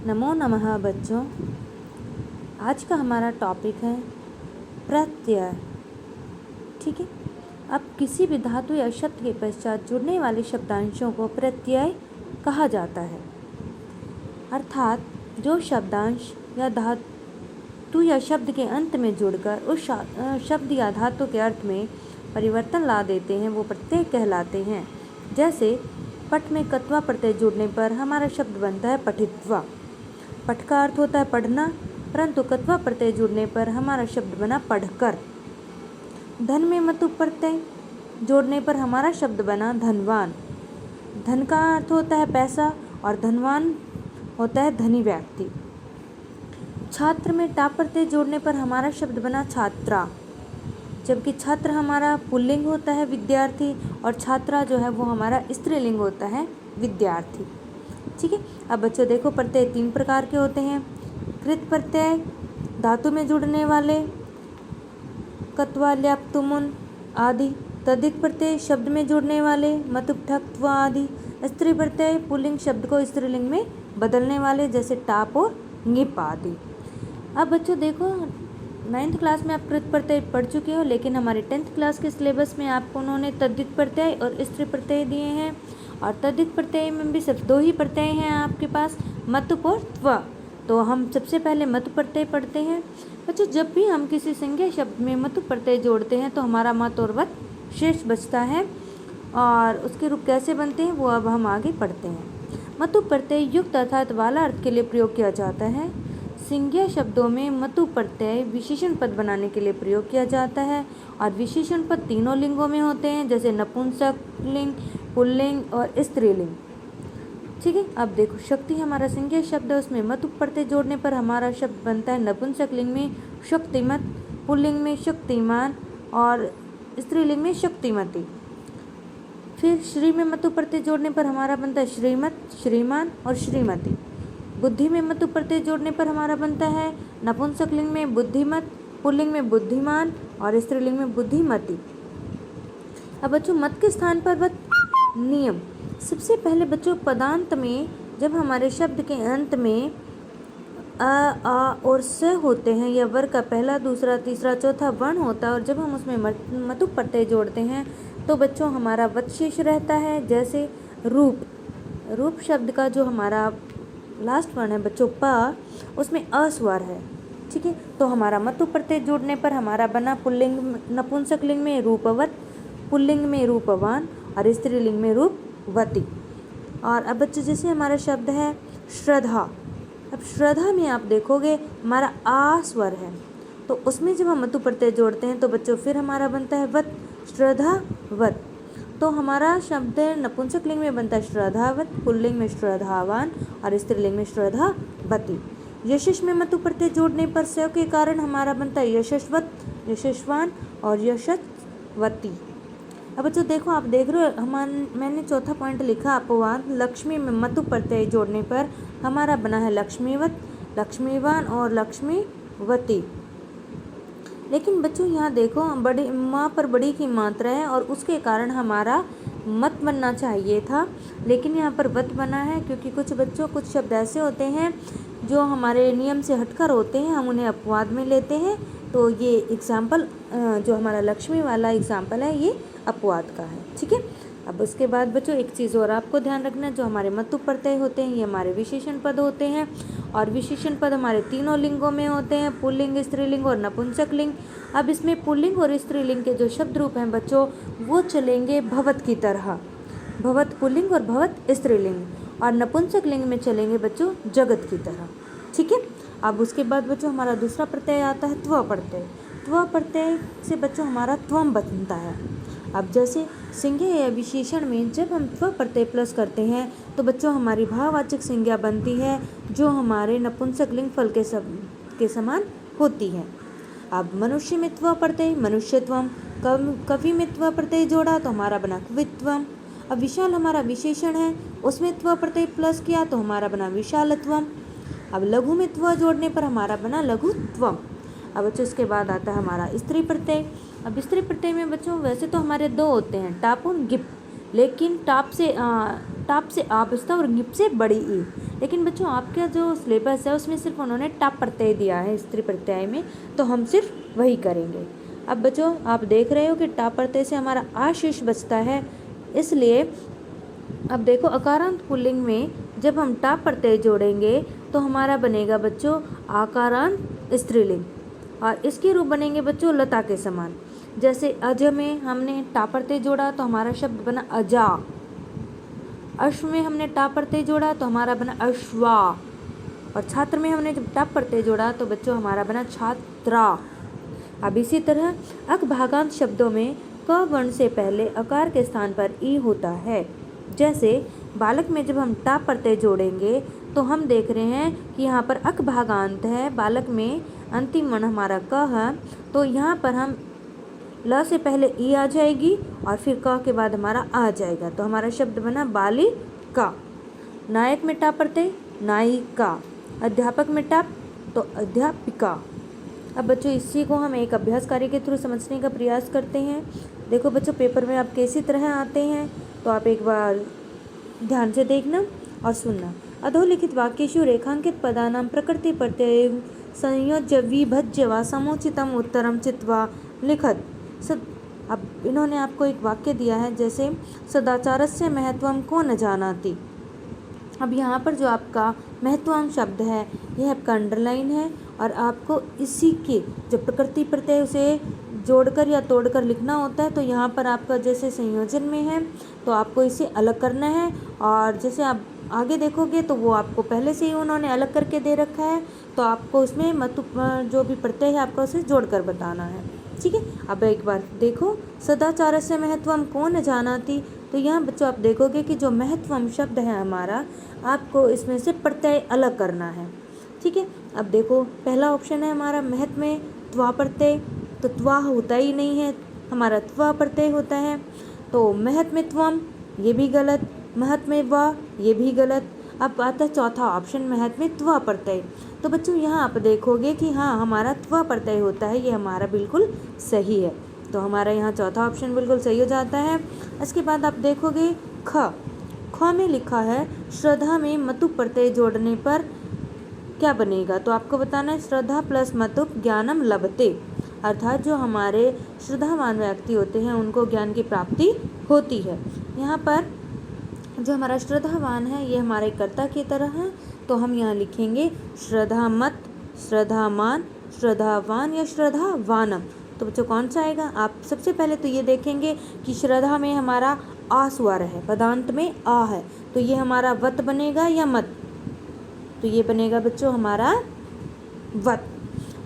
नमो नमः बच्चों। आज का हमारा टॉपिक है प्रत्यय। ठीक है। अब किसी भी धातु या शब्द के पश्चात जुड़ने वाले शब्दांशों को प्रत्यय कहा जाता है। अर्थात जो शब्दांश या धातु या शब्द के अंत में जुड़कर उस शब्द या धातु के अर्थ में परिवर्तन ला देते हैं वो प्रत्यय कहलाते हैं। जैसे पठ में कत्वा प्रत्यय जुड़ने पर हमारा शब्द बनता है पठित्वा। पठ का अर्थ होता है पढ़ना, परंतु कत्वा प्रत्यय जुड़ने पर हमारा शब्द बना पढ़कर। धन में मतु प्रत्यय जोड़ने पर हमारा शब्द बना धनवान। धन का अर्थ होता है पैसा और धनवान होता है धनी व्यक्ति। छात्र में टा प्रत्यय जोड़ने पर हमारा शब्द बना छात्रा, जबकि छात्र हमारा पुल्लिंग होता है विद्यार्थी और छात्रा जो है वो हमारा स्त्रीलिंग होता है विद्यार्थी। ठीक है। अब बच्चों देखो, प्रत्यय 3 प्रकार के होते हैं। कृत प्रत्यय धातु में जुड़ने वाले, कत्वा ल्याप तुमुन आदि। तद्धित प्रत्यय शब्द में जुड़ने वाले, मतुप ठक त्वा आदि। स्त्री प्रत्यय पुल्लिंग शब्द को स्त्रीलिंग में बदलने वाले, जैसे टाप और ङिप आदि। अब बच्चों देखो, 9th क्लास में आप कृत प्रत्यय पढ़ चुके हो, लेकिन हमारे 10th क्लास के सिलेबस में आपको उन्होंने तद्धित प्रत्यय और स्त्री प्रत्यय दिए हैं। और तद्धित प्रत्यय में भी सिर्फ 2 ही प्रत्यय हैं आपके पास, मतुप और त्व। तो हम सबसे पहले मतु प्रत्यय पढ़ते हैं। बच्चों जब भी हम किसी संज्ञा शब्द में मतु प्रत्यय जोड़ते हैं तो हमारा मत और वत शेष बचता है, और उसके रूप कैसे बनते हैं वो अब हम आगे पढ़ते हैं। मतु प्रत्यय युक्त अर्थात वाला अर्थ के लिए प्रयोग किया जाता है। संज्ञा शब्दों में मतु प्रत्यय विशेषण पद बनाने के लिए प्रयोग किया जाता है, और विशेषण पद तीनों लिंगों में होते हैं, जैसे नपुंसक लिंग, पुल्लिंग और स्त्रीलिंग। ठीक है। अब देखो, शक्ति हमारा संज्ञा शब्द है, उसमें मतु प्रत्यय जोड़ने पर हमारा शब्द बनता है नपुंसक लिंग में शक्तिमत, पुल्लिंग में शक्तिमान और स्त्रीलिंग में शक्तिमती। फिर श्री में मतु प्रत्यय जोड़ने पर हमारा बनता है श्रीमत, श्रीमान और श्रीमती। बुद्धि में मतु प्रत्यय जोड़ने पर हमारा बनता है नपुंसक लिंग में बुद्धिमत, पुल्लिंग में बुद्धिमान और स्त्रीलिंग में बुद्धिमती। अब बच्चों मत के स्थान पर वत नियम। सबसे पहले बच्चों पदांत में जब हमारे शब्द के अंत में आ और स होते हैं या वर्ग का पहला, दूसरा, तीसरा, चौथा वर्ण होता है, और जब हम उसमें मतु प्रत्यय जोड़ते हैं तो बच्चों हमारा वत शेष रहता है। जैसे रूप, रूप शब्द का जो हमारा लास्ट वर्ण है बच्चों प, उसमें अस्वर है। ठीक है। तो हमारा मतु प्रत्यय जोड़ने पर हमारा बना पुल्लिंग नपुंसक लिंग में रूपवत, पुल्लिंग में रूपवान और स्त्रीलिंग में रूपवती। और अब बच्चों जैसे हमारा शब्द है श्रद्धा। अब श्रद्धा में आप देखोगे हमारा आ स्वर है, तो उसमें जब हम मतु प्रत्यय जोड़ते हैं तो बच्चों फिर हमारा बनता है वत, श्रद्धावत। तो हमारा शब्द नपुंसक लिंग में बनता है श्रद्धावत, पुल्लिंग में श्रद्धावान और स्त्रीलिंग में श्रद्धावती। यशस में मतु प्रत्यय जोड़ने पर स के कारण हमारा बनता है यशस्वत, यशस्वान और यशस्वती। अब बच्चों देखो, आप देख रहे हो मैंने चौथा पॉइंट लिखा अपवाद। लक्ष्मी में मतु प्रत्यय जोड़ने पर हमारा बना है लक्ष्मीवत, लक्ष्मीवान और लक्ष्मीवती। लेकिन बच्चों यहाँ देखो, बड़ी माँ पर बड़ी की मात्रा है और उसके कारण हमारा मत बनना चाहिए था, लेकिन यहाँ पर वत बना है, क्योंकि कुछ शब्द ऐसे होते हैं जो हमारे नियम से हटकर होते हैं, हम उन्हें अपवाद में लेते हैं। तो ये एग्जाम्पल जो हमारा लक्ष्मी वाला एग्जाम्पल है ये अपवाद का है। ठीक है। अब उसके बाद बच्चों एक चीज़ और आपको ध्यान रखना, जो हमारे मतु प्रत्यय होते हैं ये हमारे विशेषण पद होते हैं, और विशेषण पद हमारे तीनों लिंगों में होते हैं, पुल्लिंग, स्त्रीलिंग और नपुंसक लिंग। अब इसमें पुल्लिंग और स्त्रीलिंग के जो शब्द रूप हैं बच्चों वो चलेंगे भवत की तरह, भवत पुल्लिंग और भवत स्त्रीलिंग, और नपुंसक लिंग में चलेंगे बच्चों जगत की तरह। ठीक है। अब उसके बाद बच्चों हमारा दूसरा प्रत्यय आता है त्व प्रत्यय। त्व प्रत्यय से बच्चों हमारा त्वम बनता है। अब जैसे संज्ञा या विशेषण में जब हम त्व प्रत्यय प्लस करते हैं तो बच्चों हमारी भाववाचक संज्ञा बनती है जो हमारे नपुंसक लिंग फल के समान होती है। अब मनुष्य में त्व प्रत्यय मनुष्यत्वम, कवि में त्व प्रत्यय जोड़ा तो हमारा बना कवित्वम। अब विशाल हमारा विशेषण है, उसमें त्व प्रत्यय प्लस किया तो हमारा बना विशालत्वम। अब लघु में त्व जोड़ने पर हमारा बना लघुत्वम। अब बच्चों इसके बाद आता है हमारा स्त्री प्रत्यय। अब स्त्री प्रत्यय में बच्चों वैसे तो हमारे 2 होते हैं, टाप और गिप, लेकिन टाप से आ बचता और गिप से बड़ी ई। लेकिन बच्चों आपका जो सिलेबस है उसमें सिर्फ उन्होंने टाप प्रत्यय दिया है स्त्री प्रत्यय में, तो हम सिर्फ वही करेंगे। अब बच्चों आप देख रहे हो कि टाप प्रत्यय से हमारा आ शेष बचता है, इसलिए अब देखो अकारांत पुल्लिंग में जब हम टाप प्रत्यय जोड़ेंगे तो हमारा बनेगा बच्चों आकारांत स्त्रीलिंग, और इसके रूप बनेंगे बच्चों लता के समान। जैसे अज में हमने टाप प्रत्यय जोड़ा तो हमारा शब्द बना अजा, अश्व में हमने टाप प्रत्यय जोड़ा तो हमारा बना अश्वा, और छात्र में हमने जब टाप प्रत्यय जोड़ा तो बच्चों हमारा बना छात्रा। अब इसी तरह अक भागांत शब्दों में क वर्ण से पहले अकार के स्थान पर ई होता है। जैसे बालक में जब हम टाप प्रत्यय जोड़ेंगे तो हम देख रहे हैं कि यहाँ पर अक भागांत है, बालक में अंतिम वर्ण हमारा क है, तो यहाँ पर हम ल से पहले ई आ जाएगी और फिर क के बाद हमारा आ जाएगा, तो हमारा शब्द बना बालिका। नायक में टाप प्रत्यय नायिका, अध्यापक में टाप तो अध्यापिका। अब बच्चों इसी को हम एक अभ्यास कार्य के थ्रू समझने का प्रयास करते हैं। देखो बच्चों पेपर में आप कैसी तरह आते हैं, तो आप एक बार ध्यान से देखना और सुनना। अधोलिखित वाक्येषु रेखांकित पदानां प्रकृति प्रत्यय संयोज्य विभज्य वा समुचितम उत्तरम चित्वा लिखत। अब इन्होंने आपको एक वाक्य दिया है, जैसे सदाचारस्य महत्वं को न जानाति। अब यहाँ पर जो आपका महत्वम शब्द है यह आपका अंडरलाइन है, और आपको इसी के जब प्रकृति प्रत्यय उसे जोड़कर या तोड़कर लिखना होता है, तो यहाँ पर आपका जैसे संयोजन में है तो आपको इसे अलग करना है, और जैसे आप आगे देखोगे तो वो आपको पहले से ही उन्होंने अलग करके दे रखा है, तो आपको उसमें जो भी प्रत्यय है आपको उसे जोड़कर बताना है। ठीक है, अब एक बार देखो सदाचारस्य महत्वम को न जानाति, तो यहाँ बच्चों आप देखोगे कि जो महत्वम शब्द है हमारा, आपको इसमें से प्रत्यय अलग करना है। ठीक है, अब देखो पहला ऑप्शन है हमारा महत् में त्वा प्रत्यय, तो त्वा होता ही नहीं है, हमारा त्वा प्रत्यय होता है, तो महत् में त्वम ये भी गलत, महत् में वा ये भी गलत। अब आता है चौथा ऑप्शन महत् में त्वा प्रत्यय, तो बच्चों यहाँ आप देखोगे कि हाँ हमारा त्वा प्रत्यय होता है, ये हमारा बिल्कुल सही है, तो हमारा यहाँ चौथा ऑप्शन बिल्कुल सही हो जाता है। इसके बाद आप देखोगे ख में लिखा है श्रद्धा में मतु प्रत्यय जोड़ने पर क्या बनेगा, तो आपको बताना है श्रद्धा प्लस मतु ज्ञानम लभते, अर्थात जो हमारे श्रद्धावान व्यक्ति होते हैं उनको ज्ञान की प्राप्ति होती है। यहाँ पर जो हमारा श्रद्धावान है ये हमारे कर्ता की तरह है, तो हम यहाँ लिखेंगे श्रद्धामत, श्रद्धामान, श्रद्धावान या श्रद्धावानम। तो बच्चों कौन सा आएगा, आप सबसे पहले तो ये देखेंगे कि श्रद्धा में हमारा आ स्वर है, पदांत में आ है, तो ये हमारा वत बनेगा या मत, तो ये बनेगा बच्चों हमारा वत,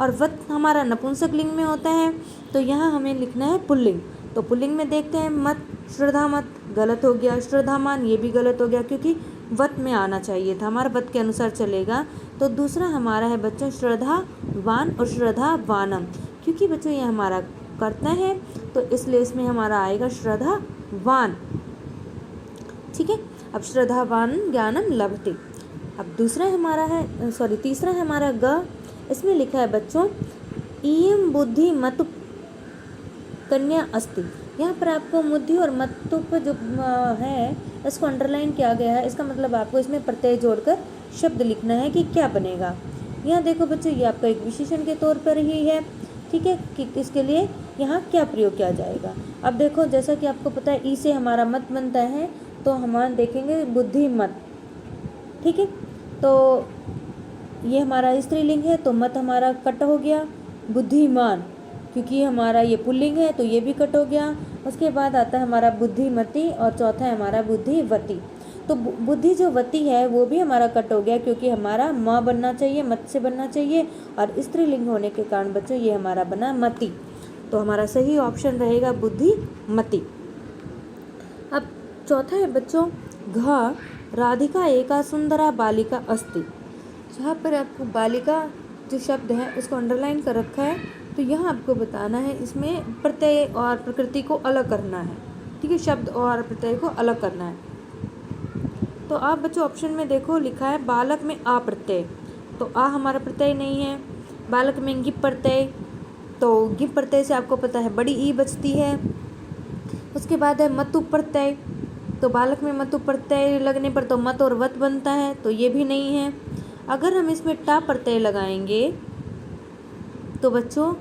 और वत हमारा नपुंसक लिंग में होता है, तो यहाँ हमें लिखना है पुल्लिंग। तो पुल्लिंग में देखते हैं मत, श्रद्धा मत गलत हो गया, श्रद्धामान ये भी गलत हो गया क्योंकि वत में आना चाहिए था, हमारा वत के अनुसार चलेगा। तो दूसरा हमारा है बच्चों श्रद्धावान और श्रद्धावानम, क्योंकि बच्चों ये हमारा कर्ता है तो इसलिए इसमें हमारा आएगा श्रद्धावान। ठीक है, अब श्रद्धावान ज्ञानम लभते। अब दूसरा हमारा है तीसरा है हमारा ग, इसमें लिखा है बच्चों इयं बुद्धि मतु कन्या अस्ति। यहाँ पर आपको मुद्धि और मतुप जो है इसको अंडरलाइन किया गया है, इसका मतलब आपको इसमें प्रत्यय जोड़कर शब्द लिखना है कि क्या बनेगा। यहाँ देखो बच्चों ये आपका एक विशेषण के तौर पर ही है, ठीक है, कि इसके लिए यहाँ क्या प्रयोग किया जाएगा। अब देखो जैसा कि आपको पता है ई से हमारा मत बनता है, तो हम देखेंगे बुद्धिमत। ठीक है, तो ये हमारा स्त्रीलिंग है तो मत हमारा कट हो गया, बुद्धिमान क्योंकि हमारा ये पुल्लिंग है तो ये भी कट हो गया। उसके बाद आता है हमारा बुद्धिमती और चौथा है हमारा बुद्धिवती। तो बुद्धि जो वती है वो भी हमारा कट हो गया क्योंकि हमारा म बनना चाहिए, मत से बनना चाहिए, और स्त्रीलिंग होने के कारण बच्चों ये हमारा बना मति, तो हमारा सही ऑप्शन रहेगा बुद्धिमती। अब चौथा है बच्चों घ, राधिका एका सुंदरा बालिका अस्ति। जहाँ पर आपको बालिका जो शब्द है उसको अंडरलाइन कर रखा है, तो यहाँ आपको बताना है इसमें प्रत्यय और प्रकृति को अलग करना है। ठीक है, शब्द और प्रत्यय को अलग करना है। तो आप बच्चों ऑप्शन में देखो लिखा है बालक में आ प्रत्यय, तो आ हमारा प्रत्यय नहीं है। बालक में गिप प्रत्यय, तो गिप प्रत्यय से आपको पता है बड़ी ई बचती है। उसके बाद है मतु प्रत्यय, तो बालक में मतु प्रत्यय लगने पर तो मत और वत बनता है, तो ये भी नहीं है। अगर हम इसमें टा प्रत्यय लगाएंगे तो बच्चों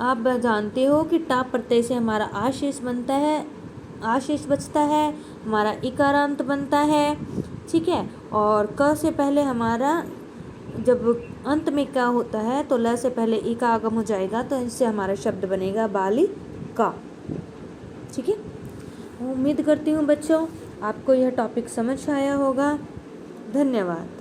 आप जानते हो कि टा प्रत्यय से हमारा आशेष बनता है, आशेष बचता है, हमारा इकारांत बनता है, ठीक है। और क से पहले हमारा जब अंत में का होता है तो ल से पहले ई का आगम हो जाएगा, तो इससे हमारा शब्द बनेगा बालिका, ठीक है। उम्मीद करती हूँ बच्चों आपको यह टॉपिक समझ आया होगा। धन्यवाद।